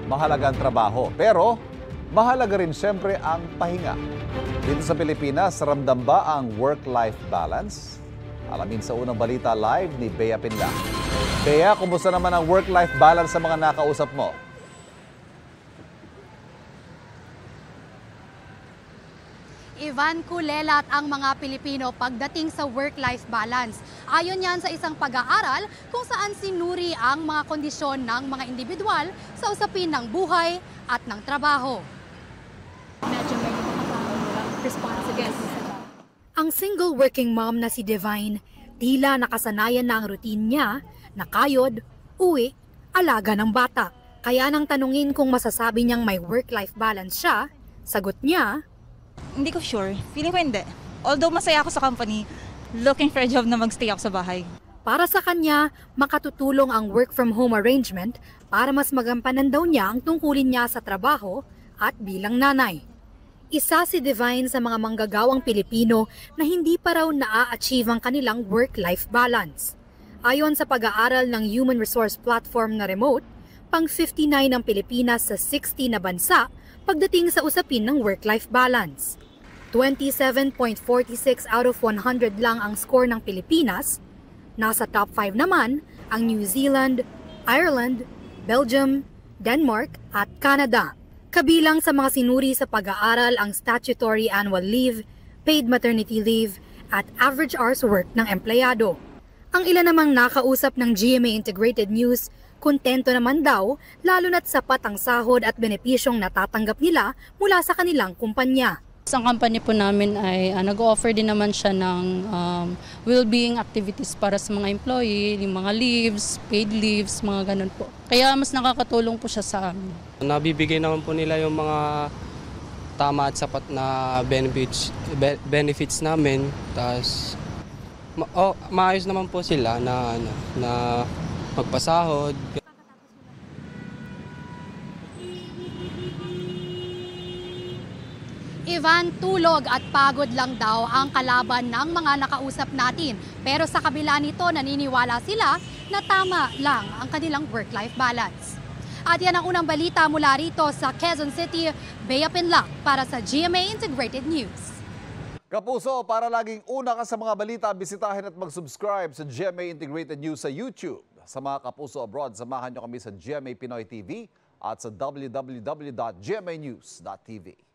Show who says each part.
Speaker 1: mahalaga ang trabaho. Pero mahalaga rin siyempre ang pahinga. Dito sa Pilipinas, ramdam ba ang work-life balance? Alamin sa unang balita live ni Bea Pinla. Bea, kumusta naman ang work-life balance sa mga nakausap mo?
Speaker 2: Ivan, kulelat ang mga Pilipino pagdating sa work-life balance. Ayon yan sa isang pag-aaral kung saan sinuri ang mga kondisyon ng mga individual sa usapin ng buhay at ng trabaho.
Speaker 3: Medyo may response against.
Speaker 2: Ang single working mom na si Divine, tila nakasanayan na ang routine niya na kayod, uwi, alaga ng bata. Kaya nang tanungin kung masasabi niyang may work-life balance siya, sagot niya,
Speaker 4: hindi ko sure. Feeling ko hindi. Although masaya ako sa company, looking for a job na magstay ako sa bahay.
Speaker 2: Para sa kanya, makatutulong ang work from home arrangement para mas magampanan daw niya ang tungkulin niya sa trabaho at bilang nanay. Isa si Divine sa mga manggagawang Pilipino na hindi pa raw naa-achieve ang kanilang work-life balance. Ayon sa pag-aaral ng human resource platform na Remote, pang 59 ang Pilipinas sa 60 na bansa pagdating sa usapin ng work-life balance. 27.46 out of 100 lang ang score ng Pilipinas. Nasa top 5 naman ang New Zealand, Ireland, Belgium, Denmark at Canada. Kabilang sa mga sinuri sa pag-aaral ang statutory annual leave, paid maternity leave at average hours work ng empleyado. Ang ilan namang nakausap ng GMA Integrated News, kontento naman daw lalo na't sapat ang sahod at benepisyong natatanggap nila mula sa kanilang kumpanya.
Speaker 3: Ang company po namin ay nag-offer din naman siya ng well-being activities para sa mga employee, yung mga leaves, paid leaves, mga ganun po. Kaya mas nakakatulong po siya sa amin.
Speaker 5: Nabibigay naman po nila yung mga tama at sapat na benefits namin. Tapos maayos naman po sila na magpasahod.
Speaker 2: Ivan, tulog at pagod lang daw ang kalaban ng mga nakausap natin. Pero sa kabila nito, naniniwala sila na tama lang ang kanilang work-life balance. At yan ang unang balita mula rito sa Quezon City, Bea Pinla para sa GMA Integrated News.
Speaker 1: Kapuso, para laging una ka sa mga balita, bisitahin at mag-subscribe sa GMA Integrated News sa YouTube. Sa mga kapuso abroad, samahan nyo kami sa GMA Pinoy TV at sa www.gmanews.tv.